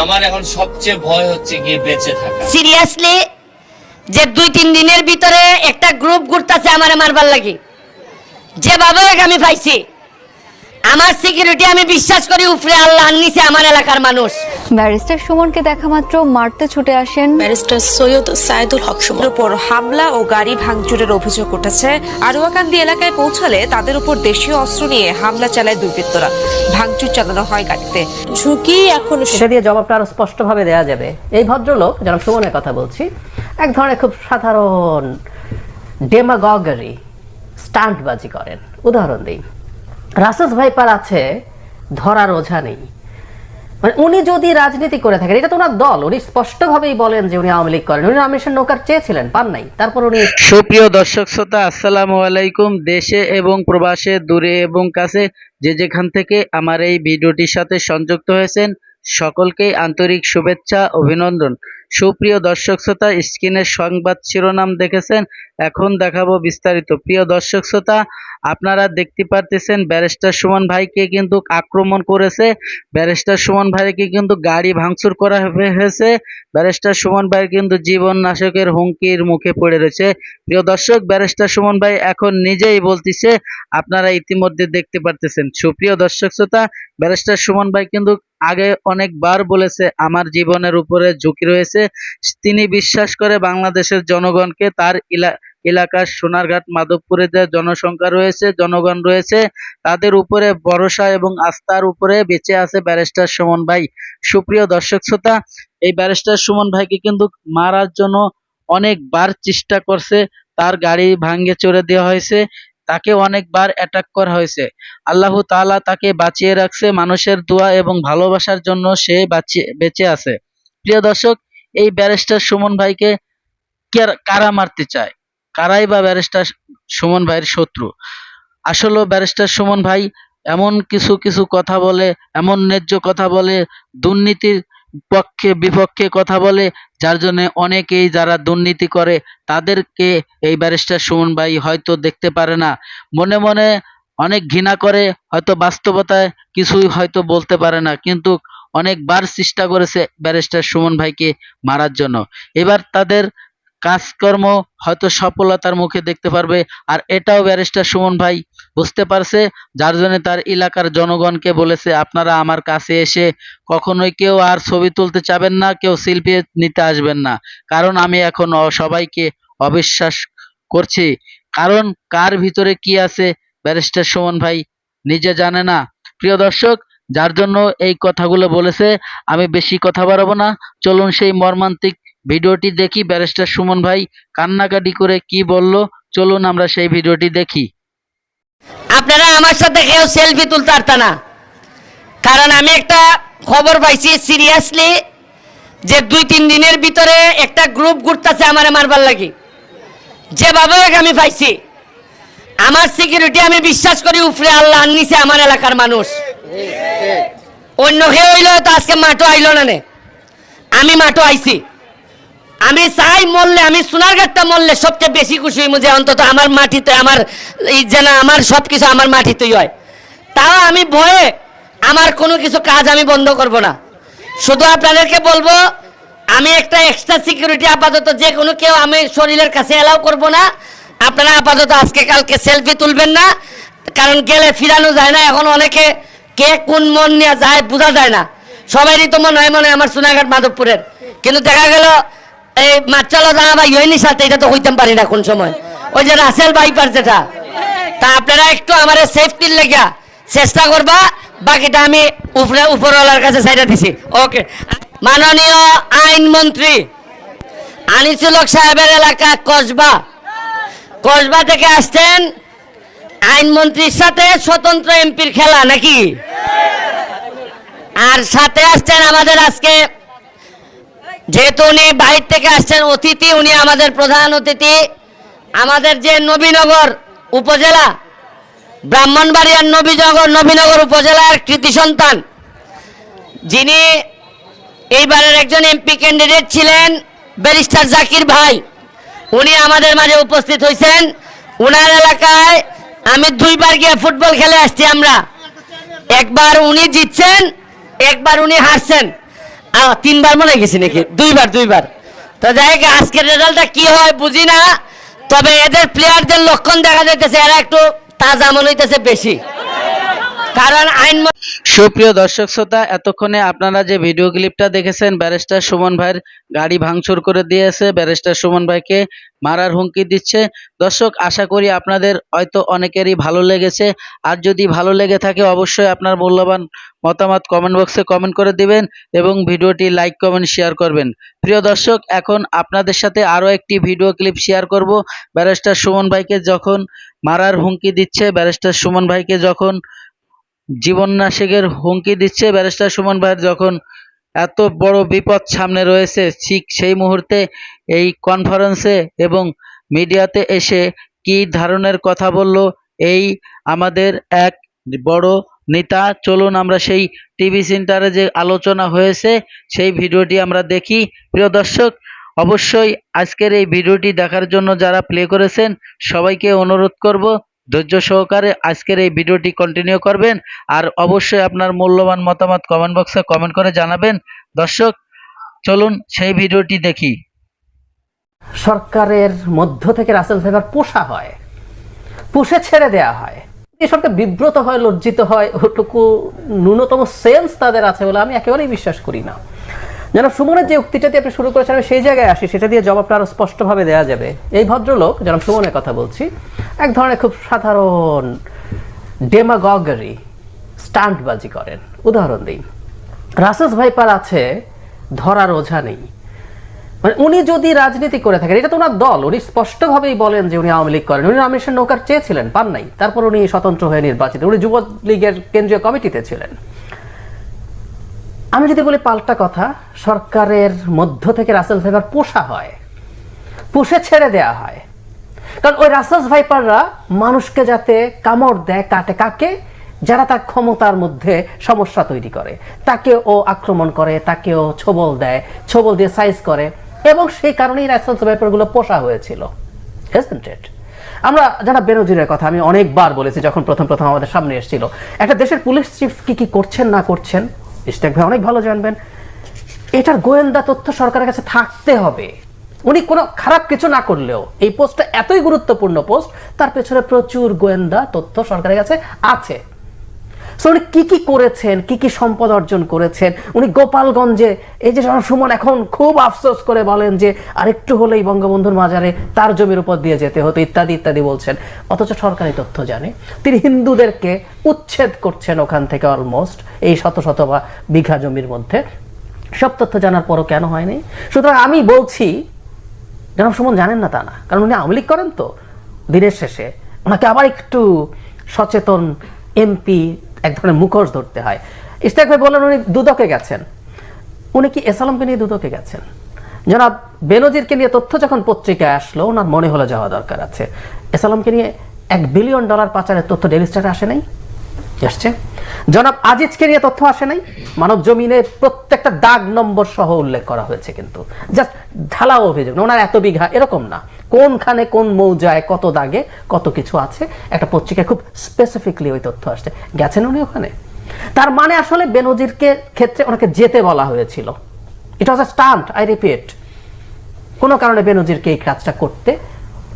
আমার এখন সবচেয়ে ভয় হচ্ছে গিয়ে বেঁচে থাকা। সিরিয়াসলি যে 2-3 দিনের ভিতরে একটা গ্রুপ ঘুরতেছে আমারে মারবার লাগি, যেভাবে আমি পাইছি আমার সিকিউরিটি আমি বিশ্বাস করি উপরে আল্লাহ নিচে আমার এলাকার মানুষ। ব্যারিস্টার সুমনকে দেখা মাত্র মারতে ছুটে আসেন ব্যারিস্টার সৈয়দ সাইদুল হক সুমনের উপর হামলা ও গাড়ি ভাঙচুরের অভিযোগ উঠেছে। আরুয়াকান্দি এলাকায় পৌঁছালে তাদের উপর দেশীয় অস্ত্র নিয়ে হামলা চালায় দুর্বৃত্তরা। ভাঙচুর চালানো হয় গাড়িতে। ঝুঁকি এখন সেটা দিয়ে জবাবটা আরো স্পষ্টভাবে দেওয়া যাবে। এই ভদ্রলোক যারা সুমনের কথা বলছি, এক ধরনের খুব সাধারণ ডেমাগগরি স্টান্টবাজি করেন। উদাহরণ দিই, রাসেলস ভাইপার আছে, ধরার ওঝা নেই। মানে উনি যদি রাজনীতি করে থাকেন, এটা তো ওনার দল, উনি স্পষ্টভাবেই বলেন যে উনি আওয়ামী লীগ করেন। উনি রামেশ্বর নৌকার চেয়েছিলেন, পান নাই, তারপর উনি। সুপ্রিয় দর্শক শ্রোতা, আসসালামু আলাইকুম। দেশে এবং প্রবাসে, দূরে এবং কাছে যে যেখান থেকে আমার এই ভিডিওটির সাথে সংযুক্ত হয়েছেন, সকলকেই আন্তরিক শুভেচ্ছা, অভিনন্দন। সুপ্রিয় দর্শক শ্রোতা, স্ক্রিনের সংবাদ শিরোনাম দেখেছেন, এখন দেখাবো বিস্তারিত। প্রিয় দর্শক শ্রোতা, আপনারা দেখতে পারতেছেন ব্যারিস্টার সুমন ভাইকে কিন্তু আক্রমণ করেছে। ব্যারিস্টার সুমন ভাইকে কিন্তু গাড়ি ভাঙচুর করা হয়েছে। ব্যারিস্টার সুমন ভাই কিন্তু জীবন নাশকের হুমকির মুখে পড়ে রয়েছে। প্রিয় দর্শক, ব্যারিস্টার সুমন ভাই এখন নিজেই বলতেছে, আপনারা ইতিমধ্যে দেখতে পারতেছেন। সুপ্রিয় দর্শক শ্রোতা, ব্যারিস্টার সুমন ভাই কিন্তু আগে অনেকবার বলেছে আমার জীবনের উপরে ঝুঁকি রয়েছে। তিনি বিশ্বাস করে বাংলাদেশের জনগণকে, তার এলাকার সোনারঘাট মাধবপুরে যে জনসংখ্যা রয়েছে, জনগণ রয়েছে, তাদের উপরে ভরসা এবং আস্থার উপরে বেঁচে আছে ব্যারিস্টার সুমন ভাই। সুপ্রিয় দর্শক শ্রোতা, এই ব্যারিস্টার সুমন ভাইকে কিন্তু মারার জন্য অনেকবার চেষ্টা করছে, তার গাড়ি ভাঙ্গে চড়ে দেওয়া হয়েছে, তাকে অনেকবার অ্যাটাক করা হয়েছে। আল্লাহ তাআলা তাকে বাঁচিয়ে রাখছে, মানুষের দোয়া এবং ভালোবাসার জন্য সে বেঁচে আছে। প্রিয় দর্শক, এই ব্যারিস্টার সুমন ভাইকে কারা মারতে চায়? কারাই বা ব্যারিস্টার সুমন ভাইয়ের শত্রু? আসলে ব্যারিস্টার সুমন ভাই এমন কিছু কিছু কথা বলে, এমন ন্যায্য কথা বলে, দুর্নীতির পক্ষে বিপক্ষে কথা বলে, যার জন্য অনেকেই যারা দুর্নীতি করে তাদেরকে এই ব্যারিস্টার সুমন ভাই হয়তো দেখতে পারে না, মনে মনে অনেক ঘৃণা করে, হয়তো বাস্তবতায় কিছুই হয়তো বলতে পারে না, কিন্তু অনেকবার চেষ্টা করেছে ব্যারিস্টার সুমন ভাইকে মারার জন্য। এবার তাদের কাজকর্ম হয়তো সফলতার মুখে দেখতে পারবে। আর এটাও ব্যারিস্টার সুমন ভাই বুঝতে পারছে, যার জন্য তার এলাকার জনগণকে বলেছে, আপনারা আমার কাছে এসে কখনোই কেউ আর ছবি তুলতে চাবেন না, কেউ সেলফি নিতে আসবেন না, কারণ আমি এখন সবাইকে অবিশ্বাস করছি। কারণ কার ভিতরে কি আছে ব্যারিস্টার সুমন ভাই নিজে জানে না। প্রিয় দর্শক, যার জন্য এই কথাগুলো বলেছে। আমি বেশি কথা বাড়াবো না, চলুন সেই মর্মান্তিক ভিডিওটি দেখি। ব্যারিস্টার সুমন ভাই কান্নাকাটি করে কি বলল, চলুন আমরা সেই ভিডিওটি দেখি। আপনারা আমার সাথে কেউ সেলফি তুলতে পারতেন না, কারণ আমি একটা খবর পাইছি সিরিয়াসলি যে 2-3 দিনের ভিতরে একটা গ্রুপ ঘুরতেছে আমারে মারবার লাগি, যেভাবে আমি পাইছি আমার সিকিউরিটি আমি বিশ্বাস করি উপরে আল্লাহ নিচে আমার এলাকার মানুষ। অন্য কেউ হইলে তো আজকে মাঠও আইল না, আমি মাঠও আইছি। আমি চাই মরলে, আমি সোনারঘাটটা মরলে সবচেয়ে বেশি খুশি হইব যে অন্তত আমার মাটিতে, আমার এই যেন আমার সব কিছু আমার মাটিতেই হয়। তাও আমি ভয়ে আমার কোনো কিছু কাজ আমি বন্ধ করব না। শুধু আপনাদেরকে বলবো, আমি একটা এক্সট্রা সিকিউরিটি আপাতত যে কোনো কেউ আমি শরীরের কাছে অ্যালাউ করব না। আপনারা আপাতত আজকে কালকে সেলফি তুলবেন না, কারণ গেলে ফিরানো যায় না। এখন অনেকে কে কোন মন নিয়ে যায় বোঝা যায় না, সবারই তো মনে হয় আমার সোনারঘাট মাধবপুরের, কিন্তু দেখা গেল এই মাছালো দাঁড়া বা ইয়েনির সাথে এটা তো হইতে পারি না কোন সময়, ওই যে রাসেল ভাইপার যেটা। তা আপনারা একটু আমার সেফটির লেগে চেষ্টা করবা, বাকিটা আমি উপরওয়ালার কাছে সাইডা দিছি। ওকে। মাননীয় আইনমন্ত্রী আনিসুল হক সাহেবের এলাকা কসবা থেকে আসছেন, আইনমন্ত্রীর সাথে স্বতন্ত্র এমপির খেলা নাকি? আর সাথে আসছেন আমাদের আজকে, যেহেতু উনি বাইরে থেকে আসছেন অতিথি, উনি আমাদের প্রধান অতিথি, আমাদের যে নবীনগর উপজেলা, ব্রাহ্মণবাড়িয়ার নবীনগর উপজেলার কৃতি সন্তান, যিনি এইবারের একজন এমপি ক্যান্ডিডেট ছিলেন, ব্যারিস্টার জাকির ভাই, উনি আমাদের মাঝে উপস্থিত হয়েছেন। উনার এলাকায় আমি 2বার গিয়ে ফুটবল খেলে আসছি আমরা, একবার উনি জিতছেন, একবার উনি হারছেন। 3বার মনে গেছি নাকি, 2বার। তো যাই হোক, আজকের রেজাল্টটা কি হয় বুঝি না, তবে এদের প্লেয়ারদের লক্ষণ দেখা যাইতেছে এরা একটু তাজা মনে হইতেছে বেশি, কারণ আইন সুপ্রিয় দর্শক শ্রোতা, এতক্ষণে আপনারা যে ভিডিও ক্লিপটা দেখেছেন, ব্যারিস্টার সুমন ভাইয়ের গাড়ি ভাঙচুর করে দিয়েছে, ব্যারিস্টার সুমন ভাইকে মারার হুমকি দিচ্ছে। দর্শক, আশা করি আপনাদের হয়তো অনেকেরই ভালো লেগেছে। আর যদি ভালো লেগে থাকে অবশ্যই আপনার মূল্যবান মতামত কমেন্ট বক্সে কমেন্ট করে দিবেন এবং ভিডিওটি লাইক কমেন্ট শেয়ার করবেন। প্রিয় দর্শক, এখন আপনাদের সাথে আরো একটি ভিডিও ক্লিপ শেয়ার করব। ব্যারিস্টার সুমন ভাইকে যখন মারার হুমকি দিচ্ছে, ব্যারিস্টার সুমন ভাইকে যখন জীবন নাশেকের হুমকি দিচ্ছে, ব্যারিস্টার সুমন ভাইয়ের যখন এত বড় বিপদ সামনে রয়েছে, ঠিক সেই মুহূর্তে এই কনফারেন্সে এবং মিডিয়াতে এসে কি ধরনের কথা বলল এই আমাদের এক বড় নেতা। চলুন আমরা সেই টিভি সেন্টারে যে আলোচনা হয়েছে সেই ভিডিওটি আমরা দেখি। প্রিয় দর্শক, অবশ্যই আজকের এই ভিডিওটি দেখার জন্য যারা প্লে করেছেন সবাইকে অনুরোধ করব ধৈর্য সহকারে আজকের এই ভিডিওটি কন্টিনিউ করবেন, আর অবশ্যই আপনার মূল্যবান মতামত কমেন্ট বক্সে কমেন্ট করে জানাবেন। দর্শক, চলুন সেই ভিডিওটি দেখি। সরকারের মধ্য থেকে রাসেল ভাইপার পোষা হয়, পুষে ছেড়ে দেয়া হয়। এই সরকার বিব্রত হয়, লজ্জিত হয়, ওটুকু ন্যূনতম সেন্স তাদের আছে বলে আমি একেবারেই বিশ্বাস করি না। জনাব সুমনের যে উক্তিটা দিয়ে আপনি শুরু করেছেন, আমি সেই জায়গায় আসি, সেটা দিয়ে জবাবটা আরো স্পষ্টভাবে দেওয়া যাবে। এই ভদ্রলোক, জনাব সুমনের কথা বলছি, এক ধরনের খুব সাধারণ ডেমাগগেরি, স্টান্টবাজি করেন। উদাহরণ দিই, রাসেল ভাইপার আছে, ধরার ওঝা নেই। মানে উনি যদি রাজনীতি করে থাকেন, এটা তো ওনার দল, উনি স্পষ্টভাবেই বলেন যে উনি আওয়ামী লীগ করেন। উনি রামেশ্বর নৌকার চেয়েছিলেন, পান নাই, তারপর উনি স্বতন্ত্র হয়ে নির্বাচিত, উনি যুবলীগের কেন্দ্রীয় কমিটিতে ছিলেন। আমি যদি বলি পাল্টা কথা, সরকারের মধ্য থেকে রাসেল ভাইপার পোষা হয়, পুষে ছেড়ে দেয়া হয়। কারণ ওই রাসেল ভাইপাররা মানুষকে যাতে কামড় দেয়, কাটে কাকে, যারা তার ক্ষমতার মধ্যে সমস্যা তৈরি করে, তাকে ও আক্রমণ করে, তাকে ও ছোবল দেয়, ছোবল দিয়ে সাইজ করে, এবং সেই কারণেই রাসেল ভাইপারগুলো পোষা হয়েছিল। আমরা যারা বেনজিরের কথা আমি অনেকবার বলেছি, যখন প্রথম আমাদের সামনে এসেছিল, একটা দেশের পুলিশ চিফ কি করছেন না করছেন ইশতিয়াক ভাই অনেক ভালো জানবেন। এটার গোয়েন্দা তথ্য সরকারের কাছে থাকতে হবে। উনি কোনো খারাপ কিছু না করলেও এই পোস্টটা এতই গুরুত্বপূর্ণ পোস্ট, তার পেছনে প্রচুর গোয়েন্দা তথ্য সরকারের কাছে আছে। উনি কি করেছেন, কি সম্পদ অর্জন করেছেন। উনি গোপালগঞ্জে, এই যে সুমন এখন খুব আফসোস করে বলেন যে আরেকটু হলেই বঙ্গবন্ধুর মাজারে তার জমির উপর দিয়ে যেতে হতো, ইত্যাদি ইত্যাদি বলছেন, অথচ সরকারি তথ্য জানে। তিনি হিন্দুদেরকে উচ্ছেদ করছেন ওখান থেকে অলমোস্ট এই শত বা বিঘা জমির মধ্যে। সব তথ্য জানার পরও কেন হয়নি? সুতরাং আমি বলছি, জনাব সুমন জানেন না তা না, কারণ উনি আওয়ামী লীগ করেন, তো দিনের শেষে ওনাকে আবার একটু সচেতন এমপি এক ধরনের মুখোশ ধরতে হয়। ইশতিয়াক ভাই বললেন উনি দুদকে গেছেন। উনি কি এস আলমকে নিয়ে দুদকে গেছেন? জনাব বেনজিরকে নিয়ে তথ্য যখন পত্রিকায় আসলো, ওনার মনে হলো যাওয়া দরকার আছে। এস আলমকে নিয়ে $1 বিলিয়ন পাচারের তথ্য ডেইলি স্টারে আসে নাই? আসছে। জনাব আজিজকে নিয়ে তথ্য আসে নাই? মানব জমিনে প্রত্যেকটা দাগ নম্বর সহ উল্লেখ করা হয়েছে, কিন্তু জাস্ট ঢালাও অভিযোগ, ওনার এত বিঘা এরকম না, কোনখানে কোন মৌজায় কত দাগে কত কিছু আছে, একটা পত্রিকায় খুব স্পেসিফিকলি ওই তথ্য আসছে। গেছেন উনি ওখানে? তার মানে আসলে বেনজিরকে ক্ষেত্রে ওনাকে যেতে বলা হয়েছিল। ইট ওয়াজ আ স্টান্ট, আই রিপিট। কোনো কারণে বেনজিরকে এই কাজটা করতে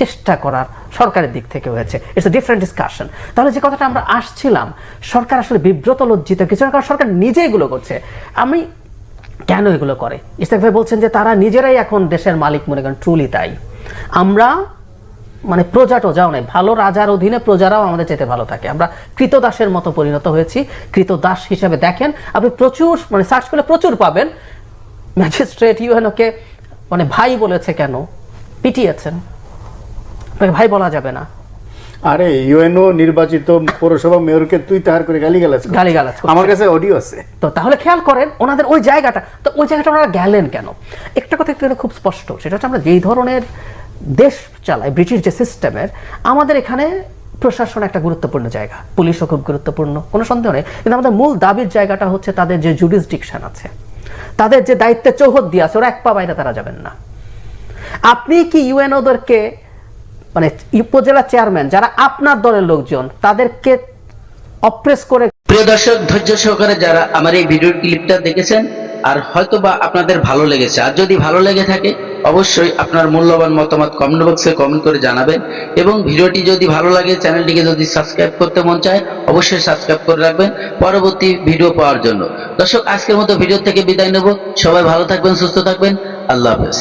চেষ্টা করার সরকারের দিক থেকে হয়েছে। It's a different discussion. তাহলে যে কথাটা আমরা আসছিলাম, সরকার আসলে বিব্রত, লজ্জিত কিছু না, কারণ সরকার নিজে এগুলো করছে। আমি কেন এগুলো করে? ইশতিয়াক ভাই বলছেন যে তারা নিজেরাই এখন দেশের মালিক মনে করেন, ট্রুলি তাই। আমরা মানে প্রজা টোজাও নেই, ভালো রাজার অধীনে প্রজারাও আমাদের চেয়ে ভালো থাকে। আমরা কৃতদাসের মতো পরিণত হয়েছি। কৃতদাস হিসেবে দেখেন আপনি প্রচুর, মানে সার্চ করলে প্রচুর পাবেন। ম্যাজিস্ট্রেট ইউএনওকে মানে ভাই বলেছে, কেন পিটিয়েছেন? ভাই বলা যাবে না। আরে ইউএনও নির্বাচিত পৌরসভা মেয়রকে তুই তাহার করে গালিগালাজ আমার কাছে অডিও আছে। তো তাহলে খেয়াল করেন ওনাদের ওই জায়গাটা, তো ওই জায়গাটা ওনারা গেলেন কেন? একটা কথা একটু খুব স্পষ্ট, সেটা হচ্ছে আমরা যেই ধরনের দেশ চালাই, ব্রিটিশ যে সিস্টেমের, আমাদের এখানে প্রশাসন একটা গুরুত্বপূর্ণ জায়গা, পুলিশও খুব গুরুত্বপূর্ণ, কোনো সন্দেহ নেই। কিন্তু আমাদের মূল দাবির জায়গাটা হচ্ছে তাদের যে জুডিসডিকশন আছে, তাদের যে দায়িত্বে চৌহদ দিয়ে আছে, ওরা এক পা বাইরে তারা যাবেন না। আপনি কি ইউএনওদেরকে, মানে উপজেলা চেয়ারম্যান যারা আপনার দলের লোকজন, তাদেরকে অপ্রেস করে? প্রিয় দর্শক, ধৈর্য সহকারে যারা আমার এই ভিডিও ক্লিপটা দেখেছেন, আর হয়তোবা আপনাদের ভালো লেগেছে। আর যদি ভালো লেগে থাকে অবশ্যই আপনার মূল্যবান মতামত কমেন্ট বক্সে কমেন্ট করে জানাবেন, এবং ভিডিওটি যদি ভালো লাগে, চ্যানেলটিকে যদি সাবস্ক্রাইব করতে মন চায় অবশ্যই সাবস্ক্রাইব করে রাখবেন পরবর্তী ভিডিও পাওয়ার জন্য। দর্শক, আজকের মতো ভিডিও থেকে বিদায় নেব। সবাই ভালো থাকবেন, সুস্থ থাকবেন। আল্লাহ হাফেজ।